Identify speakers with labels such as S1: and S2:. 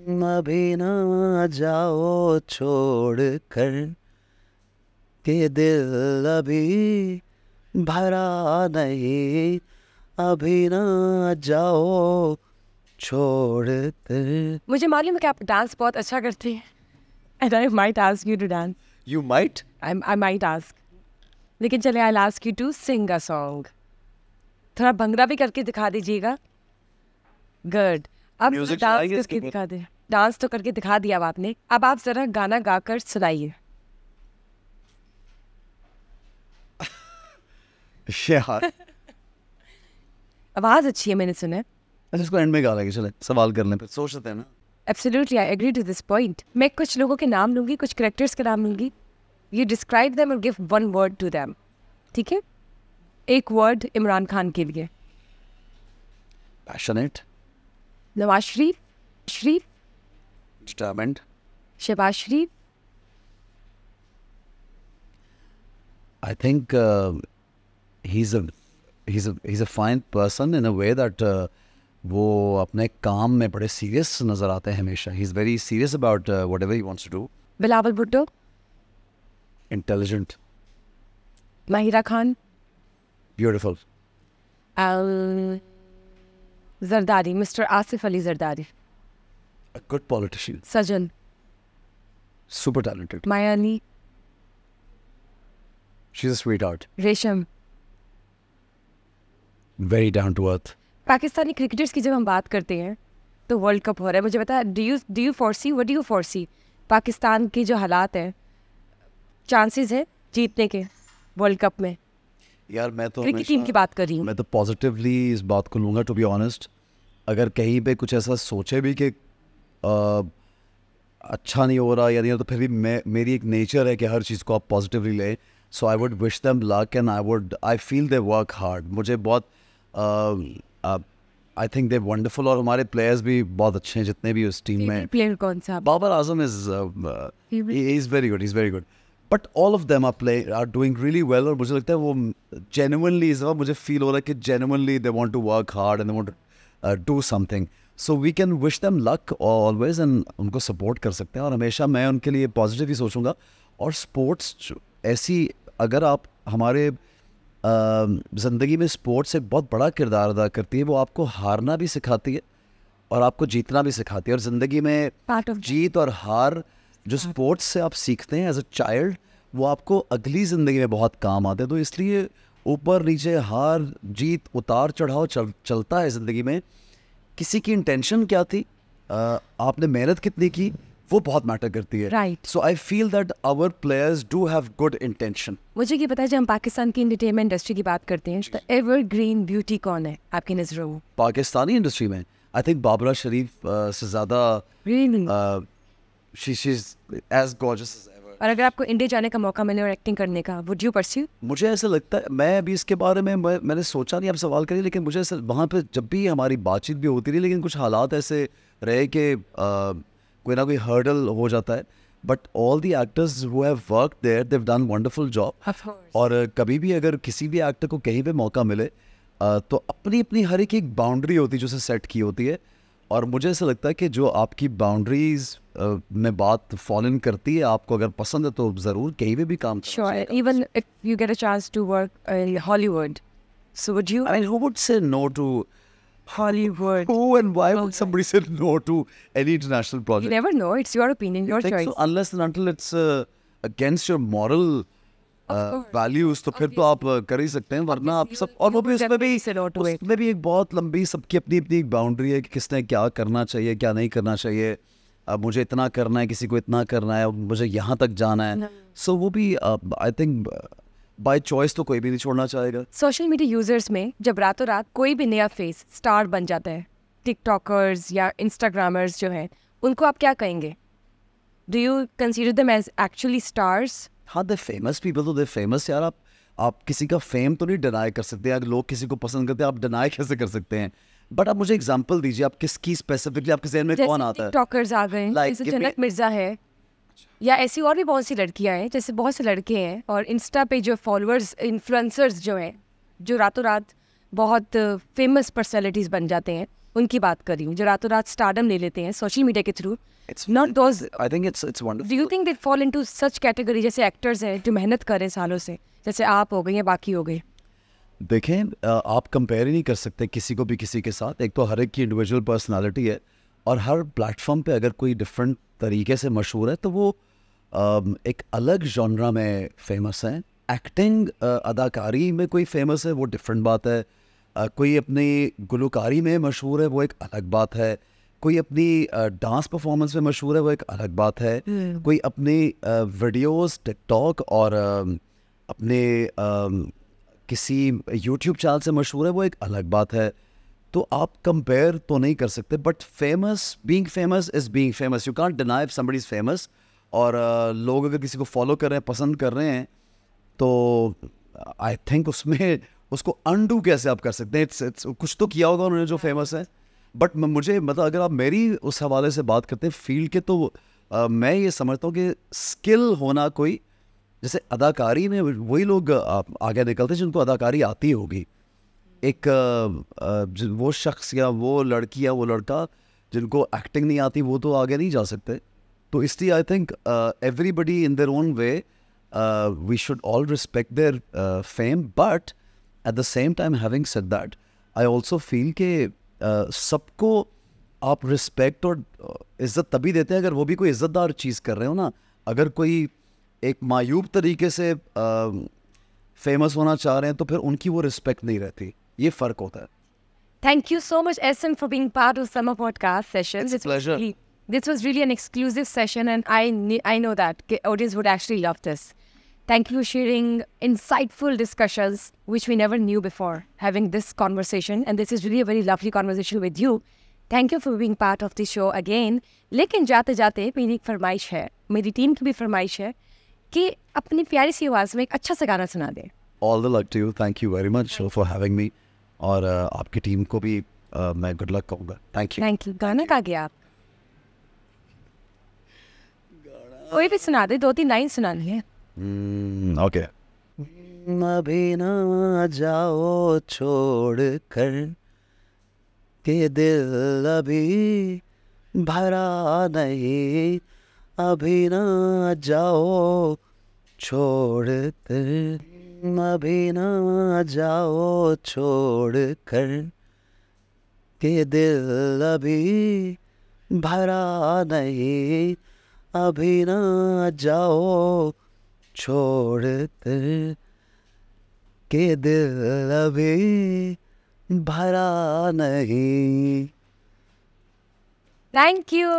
S1: अभी ना जाओ छोड़ कर के दिल अभी भरा नहीं, अभी ना जाओ छोड़ कर।
S2: मुझे मालूम है कि आप डांस बहुत अच्छा करती हैं and I might ask you to dance.
S1: You might
S2: I might ask, लेकिन चले I ask you to sing a song. थोड़ा भंगड़ा भी करके दिखा दीजिएगा. गुड. अब
S1: Music
S2: डांस
S1: सुनाइए इसके
S2: करके दिखा दे. डांस तो करके दिखा दिया अब आपने. अब आप जरा गाना गाकर सुनाइए.
S1: यार
S2: आवाज अच्छी है, मैंने सुना है.
S1: अच्छा इसको एंड में गा लेंगे, चले सवाल कर लें फिर सोचते हैं ना.
S2: Absolutely, I agree to this point. मैं कुछ लोगों के नाम लूंगी, कुछ कैरेक्टर्स के नाम लूंगी. यू डिस्क्राइब देम और give one word to them. ठीक है? एक वर्ड इमरान खान के लिए.
S1: Passionate,
S2: Nawaz Sharif,
S1: determined,
S2: Shahbaz Sharif.
S1: I think he's a fine person in a way that वो अपने काम में बड़े सीरियस नज़र आते हैं हमेशा. He's very serious about whatever he wants to do.
S2: Bilawal Bhutto,
S1: Intelligent,
S2: Mahira Khan,
S1: beautiful,
S2: Zardari, mister Asif Ali Zardari,
S1: a good politician,
S2: Sajjan,
S1: super talented.
S2: Maya Ali,
S1: She's a sweetheart,
S2: रेशम.
S1: very down to earth.
S2: Pakistani cricketers की जब हम बात करते हैं तो वर्ल्ड कप हो रहा है. मुझे बता, do you foresee, what do you foresee? Pakistan के जो हालात हैं, चांसेस है जीतने के वर्ल्ड कप में?
S1: यार मैं तो
S2: क्रिकेट टीम की बात कर रही हूँ.
S1: मैं तो पॉजिटिवली इस बात को लूँगा, टू बी ऑनेस्ट. अगर कहीं पे कुछ ऐसा सोचे भी कि अच्छा नहीं हो रहा या नहीं हो, तो फिर भी मेरी एक नेचर है कि हर चीज़ को आप पॉजिटिवली लें. So I would wish them luck and I feel they work hard. मुझे बहुत आई थिंक दे वंडरफुल. और हमारे प्लेयर्स भी बहुत अच्छे हैं जितने भी उस टीम में.
S2: प्लेयर कौन सा?
S1: Babar Azam is very good, is very good. But all of them are doing really well. और मुझे लगता है वो जेन्युइनली इस बार मुझे फील हो रहा है कि genuinely they want to work hard and they want to do something. So we can wish them luck always and उनको सपोर्ट कर सकते हैं. और हमेशा मैं उनके लिए पॉजिटिव ही सोचूंगा. और स्पोर्ट्स ऐसी, अगर आप हमारे ज़िंदगी में स्पोर्ट्स एक बहुत बड़ा किरदार अदा करती है. वो आपको हारना भी सिखाती है और आपको जीतना भी सिखाती है. और ज़िंदगी में
S2: पार्ट ऑफ
S1: जीत और हार जो स्पोर्ट्स से आप सीखते हैं एज अ चाइल्ड, वो आपको अगली ज़िंदगी में बहुत काम आते हैं. तो इसलिए ऊपर नीचे, हार जीत, उतार चढ़ाव चलता है ज़िंदगी में. किसी की इंटेंशन क्या थी, आपने मेहनत कितनी की, वो बहुत मैटर करती है.
S2: Right.
S1: So I feel that our players do have good intention.
S2: मुझे ये पता है, जब हम पाकिस्तान की एंटरटेनमेंट इंडस्ट्री की बात करते हैं तो एवरग्रीन ब्यूटी कौन है आपकी नज़रों में?
S1: पाकिस्तानी इंडस्ट्री में आई थिंक बाबरा शरीफ से ज़्यादा
S2: Really?
S1: She is as gorgeous as ever.
S2: और अगर आपको इंडिया जाने का मौका मिले और एक्टिंग करने का, वुड यू परस्यू?
S1: मुझे ऐसा लगता है, मैं अभी इसके बारे में मैंने सोचा नहीं, आप सवाल करिए. लेकिन मुझे ऐसा, वहाँ पे जब भी हमारी बातचीत भी होती रही, लेकिन कुछ हालात ऐसे रहे कि कोई ना कोई हर्डल हो जाता है. But all the actors who have worked there, they have done wonderful job.
S2: Of course.
S1: और कभी भी अगर किसी भी एक्टर को कहीं पे मौका मिले, तो अपनी अपनी हर एक बाउंड्री होती है जो उसे सेट की होती है. और मुझे ऐसा लगता है कि जो आपकी बाउंड्रीज में बात फॉलो इन करती है, आपको अगर पसंद है तो ज़रूर कहीं पे भी काम करना
S2: Sure.
S1: चाहिए.
S2: Even if you get a chance to work in Hollywood, so would you?
S1: I mean, who would say no to
S2: Hollywood.
S1: who, and why would somebody say no to any international
S2: You
S1: project?
S2: never know. It's your opinion, your
S1: think
S2: choice.
S1: so, unless and until it's against your moral
S2: course.
S1: values, तो फिर तो आप कर ही सकते हैं. वरना आप सब, और वो भी उसमें भी
S2: Say no to it.
S1: उसमें भी एक बहुत लंबी, सबकी अपनी अपनी एक बाउंड्री है कि किसने क्या करना चाहिए, क्या नहीं करना चाहिए. अब मुझे इतना करना है, किसी को इतना करना है, मुझे यहाँ तक जाना है. सो वो भी आई थिंक बाय चॉइस तो कोई भी नहीं छोड़ना चाहेगा.
S2: सोशल मीडिया यूजर्स में जब रातों रात कोई भी नया फेस स्टार बन जाता है, टिकटॉकर्स या इंस्टाग्रामर्स जो हैं, उनको आप क्या कहेंगे? Do you consider them as actually stars?
S1: हाँ, दे फेमस पीपल, तो दे फेमस. यार आप किसी का फेम तो नहीं डिनाई कर सकते. अगर लोग किसी को पसंद करते हैं, आप डिनाई कैसे कर सकते हैं? बट आप मुझे एग्जांपल दीजिए, आप किसकी स्पेसिफिकली आपके ज़हन में कौन आता है?
S2: टिकटॉकर्स आ गए,
S1: Like,
S2: जैसे
S1: give me-
S2: जन्नत मिर्जा है, या ऐसी और भी बहुत सी लड़कियां हैं, जैसे बहुत से लड़के हैं. और इंस्टा पे जो फॉलोअर्स, इन्फ्लुएंसर्स जो हैं, जो रातों रात बहुत फेमस पर्सनैलिटीज़ बन जाते हैं. उनकी बात कर रही हूँ जो रातों रात स्टारडम ले लेते हैं सोशल मीडिया के through.
S1: It's
S2: Not those.
S1: I think it's wonderful.
S2: Do you think they fall into such category जैसे एक्टर्स हैं जो मेहनत कर रहे हैं सालों से, जैसे आप हो गए या बाकी हो गए?
S1: देखें आप कंपेयर ही नहीं कर सकते किसी को भी किसी के साथ. एक तो हर एक की इंडिविजुअल पर्सनालिटी है और हर प्लेटफॉर्म पे अगर कोई डिफरेंट तरीके से मशहूर है तो वो एक अलग जॉनरा में फेमस है. एक्टिंग अदाकारी में कोई फेमस है वो डिफरेंट बात है. कोई अपनी गुलकारी में मशहूर है वो एक अलग बात है. कोई अपनी डांस परफॉर्मेंस में मशहूर है वो एक अलग बात है. कोई अपनी वीडियोस टिकटॉक और अपने किसी यूट्यूब चैनल से मशहूर है वो एक अलग बात है. तो आप कंपेयर तो नहीं कर सकते. But being famous is being famous. You can't deny if somebody is famous. और लोग अगर किसी को फॉलो कर रहे हैं, पसंद कर रहे हैं, तो आई थिंक उसमें उसको अनडू कैसे आप कर सकते हैं. इट्स कुछ तो किया होगा उन्होंने जो फेमस है. बट मुझे मतलब अगर आप मेरी उस हवाले से बात करते हैं फील्ड के, तो मैं ये समझता हूँ कि स्किल होना कोई, जैसे अदाकारी में वही लोग आगे निकलते हैं जिनको अदाकारी आती होगी. एक वो शख्स या वो लड़की या वो लड़का जिनको एक्टिंग नहीं आती वो तो आगे नहीं जा सकते. तो इसलिए I think everybody in their own way we should all respect their fame. But at the same time having said that I also feel के सबको आप रिस्पेक्ट और इज़्ज़त तभी देते हैं अगर वो भी कोई इज़्ज़तदार चीज़ कर रहे हो ना. अगर कोई एक मायूब तरीके से फेमस होना चाह रहे हैं तो फिर उनकी वो रिस्पेक्ट नहीं रहती. ये फ़र्क होता है.
S2: Thank you so much, SM, for being part of Summer Podcast session.
S1: It's a pleasure.
S2: This was really an exclusive session, and I know that the audience would actually love this. Thank you for sharing insightful discussions, which we never knew before, having this conversation. And this is really a very lovely conversation with you. Thank you for being part of the show again. लेकिन जाते जाते मेरी एक फरमाइश है, मेरी team की भी फरमाइश है कि अपनी प्यारी सी आवाज़ में एक अच्छा सा गाना सुना दें.
S1: All the luck to you. Thank you very much for having me. और आपकी टीम को भी मैं गुड लक कहूँगा. Thank you.
S2: Thank you. गाना गा गया आप? कोई भी सुना दे, 2-3 लाइन सुनानी है.
S1: Okay. अभी ना जाओ छोड़ कर के दिल अभी भरा नहीं. अभी ना जाओ छोड़ कर, अभी ना जाओ छोड़ कर के दिल अभी भरा नहीं. अभी ना जाओ छोड़ कर के दिल अभी भरा नहीं.
S2: Thank you.